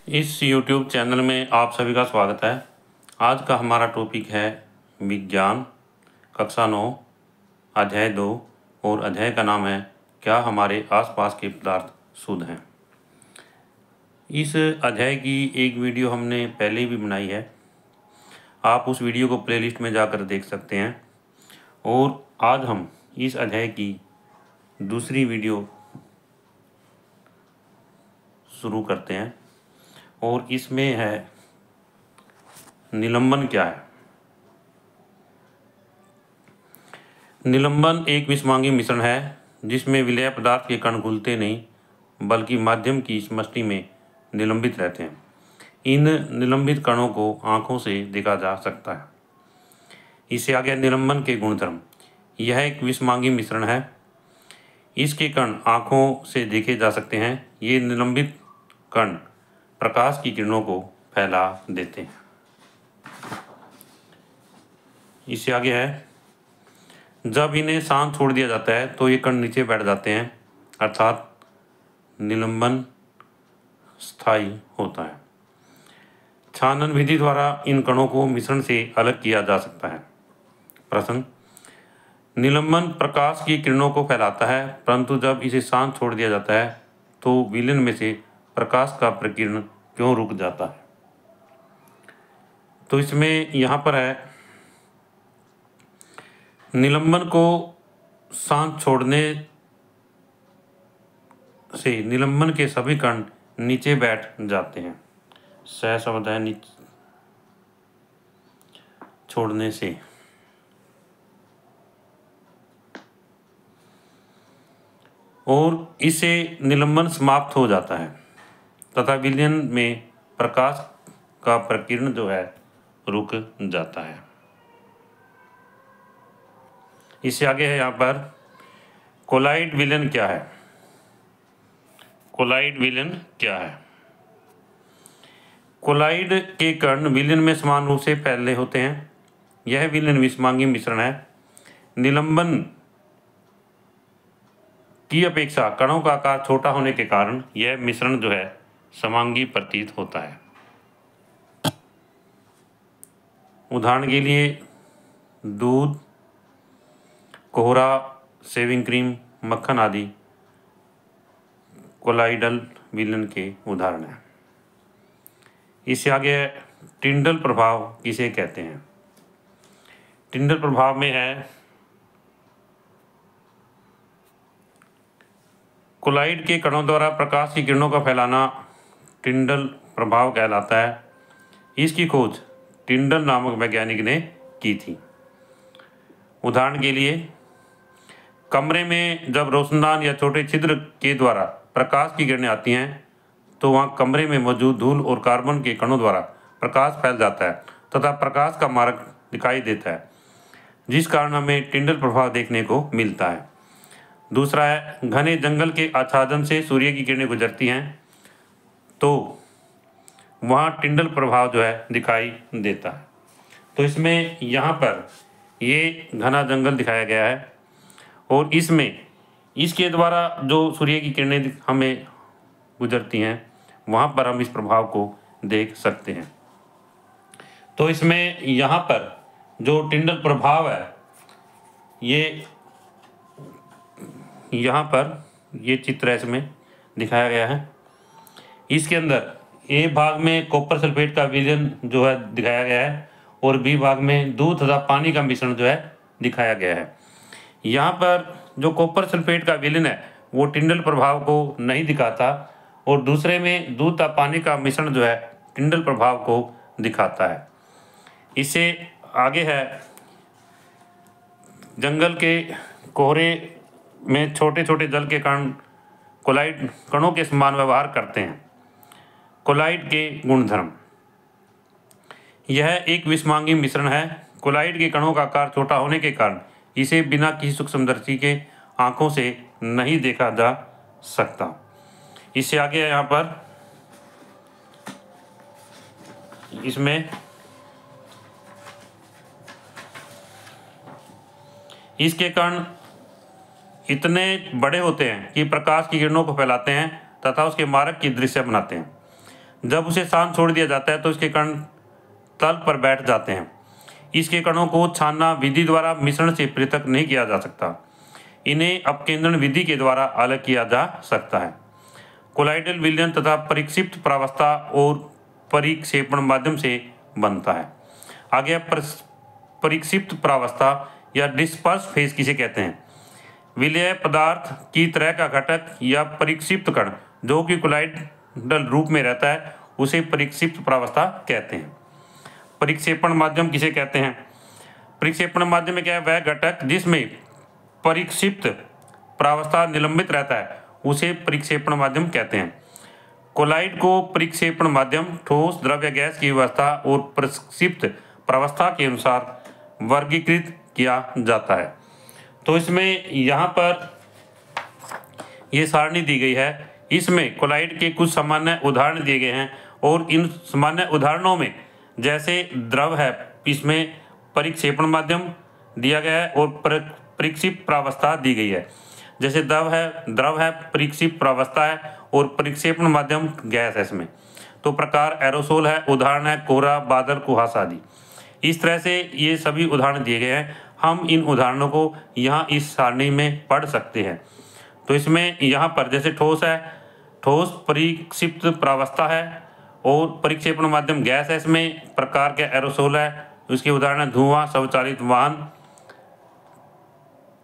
इस YouTube channel में आप सभी का स्वागत है। आज का हमारा टॉपिक है विज्ञान, कक्षा 9, अध्याय 2 और अध्याय का नाम है क्या हमारे आसपास के पदार्थ शुद्ध हैं। इस अध्याय की एक वीडियो हमने पहले भी बनाई है, आप उस वीडियो को प्लेलिस्ट में जाकर देख सकते हैं। और आज हम इस अध्याय की दूसरी वीडियो शुरू करते हैं और इसमें है निलंबन क्या है। निलंबन एक विषमांगी मिश्रण है जिसमें विलेय पदार्थ के कण घुलते नहीं बल्कि माध्यम की समष्टि में निलंबित रहते हैं। इन निलंबित कणों को आँखों से देखा जा सकता है। इससे आगे निलंबन के गुणधर्म। यह एक विषमांगी मिश्रण है, इसके कण आँखों से देखे जा सकते हैं। ये निलंबित कण प्रकाश की किरणों को फैला देते हैं। इससे आगे है जब इन्हें शांत छोड़ दिया जाता है तो ये कण नीचे बैठ जाते हैं, अर्थात निलंबन स्थायी होता है। छानन विधि द्वारा इन कणों को मिश्रण से अलग किया जा सकता है। प्रश्न, निलंबन प्रकाश की किरणों को फैलाता है, परंतु जब इसे शांत छोड़ दिया जाता है तो विलयन में से प्रकाश का प्रकीर्ण क्यों रुक जाता है। तो इसमें यहाँ पर है निलंबन को शांत छोड़ने से निलंबन के सभी कण नीचे बैठ जाते हैं। सह शब्द है नीचे छोड़ने से। और इससे निलंबन समाप्त हो जाता है तथा विलयन में प्रकाश का प्रकीर्ण जो है रुक जाता है। इससे आगे है यहाँ पर कोलाइड विलयन क्या है। कोलाइड विलयन क्या है। कोलाइड के कण विलयन में समान रूप से फैले होते हैं। यह विलयन विषमांगी मिश्रण है। निलंबन की अपेक्षा कणों का आकार छोटा होने के कारण यह मिश्रण जो है समांगी प्रतीत होता है। उदाहरण के लिए दूध, कोहरा, शेविंग क्रीम, मक्खन आदि कोलाइडल विलयन के उदाहरण हैं। इससे आगे टिंडल प्रभाव किसे कहते हैं। टिंडल प्रभाव में है कोलाइड के कणों द्वारा प्रकाश की किरणों का फैलाना टिंडल प्रभाव कहलाता है। इसकी खोज टिंडल नामक वैज्ञानिक ने की थी। उदाहरण के लिए कमरे में जब रोशनदान या छोटे छिद्र के द्वारा प्रकाश की किरणें आती हैं तो वहाँ कमरे में मौजूद धूल और कार्बन के कणों द्वारा प्रकाश फैल जाता है तथा प्रकाश का मार्ग दिखाई देता है, जिस कारण हमें टिंडल प्रभाव देखने को मिलता है। दूसरा है घने जंगल के आच्छादन से सूर्य की किरणें गुजरती हैं तो वहाँ टिंडल प्रभाव जो है दिखाई देता है। तो इसमें यहाँ पर ये घना जंगल दिखाया गया है और इसमें इसके द्वारा जो सूर्य की किरणें हमें गुजरती हैं वहाँ पर हम इस प्रभाव को देख सकते हैं। तो इसमें यहाँ पर जो टिंडल प्रभाव है ये यहाँ पर ये चित्र है, इसमें दिखाया गया है। इसके अंदर ए भाग में कॉपर सल्फेट का विलयन जो है दिखाया गया है और बी भाग में दूध तथा पानी का मिश्रण जो है दिखाया गया है। यहाँ पर जो कॉपर सल्फेट का विलयन है वो टिंडल प्रभाव को नहीं दिखाता और दूसरे में दूध तथा पानी का मिश्रण जो है टिंडल प्रभाव को दिखाता है। इससे आगे है जंगल के कोहरे में छोटे छोटे जल के कण कोलाइड कणों के समान व्यवहार करते हैं। कोलाइड के गुणधर्म। यह एक विषमांगी मिश्रण है। कोलाइड के कणों का आकार छोटा होने के कारण इसे बिना किसी सूक्ष्मदर्शी के आंखों से नहीं देखा जा सकता। इससे आगे है यहाँ पर इसमें इसके कण इतने बड़े होते हैं कि प्रकाश की किरणों को फैलाते हैं तथा उसके मार्ग की दृश्य बनाते हैं। जब उसे शांत छोड़ दिया जाता है तो इसके कण तल पर बैठ जाते हैं। इसके कणों को छानना विधि द्वारा मिश्रण से पृथक नहीं किया जा सकता। इन्हें अपकेंद्रण विधि के द्वारा अलग किया जा सकता है। कोलाइडल विलयन तथा परिक्षिप्त प्रावस्था और परिक्षेपण माध्यम से बनता है। आगे परिक्षिप्त प्रावस्था या डिस्पर्स फेज किसे कहते हैं? विलय पदार्थ की तरह का घटक या परिक्षिप्त कण जो कि कोलाइडल रूप में रहता है उसे परिक्षिप्त प्रावस्था कहते हैं। परिक्षेपण माध्यम किसे कहते हैं? परिक्षेपण माध्यम में क्या है? वह घटक जिसमें परिक्षिप्त प्रावस्था निलंबित रहता है उसे परिक्षेपण माध्यम कहते हैं। कोलाइड को परिक्षेपण माध्यम ठोस, द्रव या गैस की अवस्था और परिक्षिप्त प्रावस्था के अनुसार वर्गीकृत किया जाता है। तो इसमें यहाँ पर ये सारणी दी गई है, इसमें कोलाइड के कुछ सामान्य उदाहरण दिए गए हैं और इन सामान्य उदाहरणों में जैसे द्रव है इसमें परिक्षेपण माध्यम दिया गया है और परिक्षिप्त प्रावस्था दी गई है। जैसे द्रव है परिक्षिप्त प्रावस्था है और परिक्षेपण माध्यम गैस है इसमें। तो प्रकार एरोसोल है, उदाहरण है कोहरा, बादल, कुहासा आदि। इस तरह से ये सभी उदाहरण दिए गए हैं। हम इन उदाहरणों को यहाँ इस सारणी में पढ़ सकते हैं। तो इसमें यहाँ पर जैसे ठोस है, ठोस परिक्षिप्त प्रावस्था है और परिक्षेपण माध्यम गैस है, इसमें प्रकार के एरोसोल है। उसके उदाहरण धुआं, स्वचालित वाहन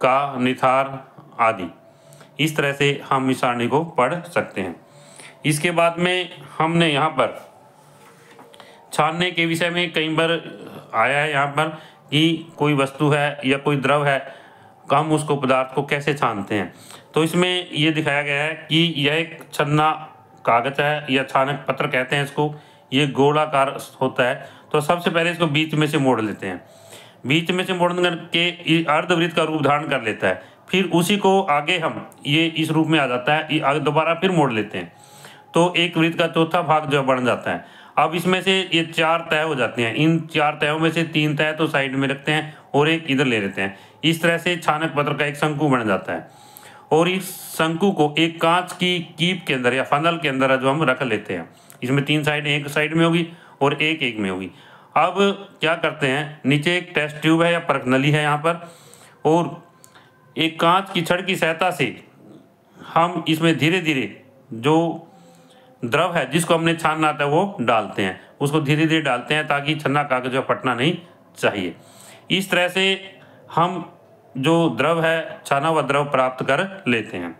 का निथार आदि। इस तरह से हम इस सारणी को पढ़ सकते हैं। इसके बाद में हमने यहाँ पर छानने के विषय में कई बार आया है यहाँ पर कि कोई वस्तु है या कोई द्रव है, हम उसको पदार्थ को कैसे छानते हैं। तो इसमें ये दिखाया गया है कि यह एक छन्ना कागज है या छानक पत्र कहते हैं इसको। ये गोलाकार होता है। तो सबसे पहले इसको बीच में से मोड़ लेते हैं। बीच में से मोड़ने करके अर्धवृत्त का रूप धारण कर लेता है। फिर उसी को आगे हम ये इस रूप में आ जाता है, आगे दोबारा फिर मोड़ लेते हैं तो एक वृत्त का चौथा भाग जो बन जाता है। अब इसमें से ये 4 तह हो जाते हैं। इन 4 तहों में से 3 तह तो साइड में रखते हैं और एक इधर ले लेते हैं। इस तरह से छानक पत्र का एक शंकु बन जाता है और इस शंकु को एक कांच की कीप के अंदर या फनल के अंदर जो हम रख लेते हैं। इसमें 3 साइड, एक साइड में होगी और एक में होगी। अब क्या करते हैं, नीचे एक टेस्ट ट्यूब है या परख नली है यहाँ पर और एक कांच की छड़ की सहायता से हम इसमें धीरे धीरे जो द्रव है जिसको हमने छानना आता है वो डालते हैं। उसको धीरे धीरे डालते हैं ताकि छन्ना कागज फटना नहीं चाहिए। इस तरह से हम जो द्रव है, छाना हुआ द्रव प्राप्त कर लेते हैं।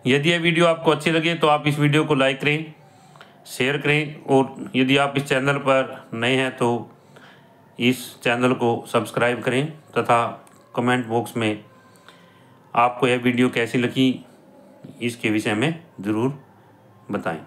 यदि यह वीडियो आपको अच्छी लगे तो आप इस वीडियो को लाइक करें, शेयर करें और यदि आप इस चैनल पर नए हैं तो इस चैनल को सब्सक्राइब करें तथा कमेंट बॉक्स में आपको यह वीडियो कैसी लगी इसके विषय में ज़रूर बताएं।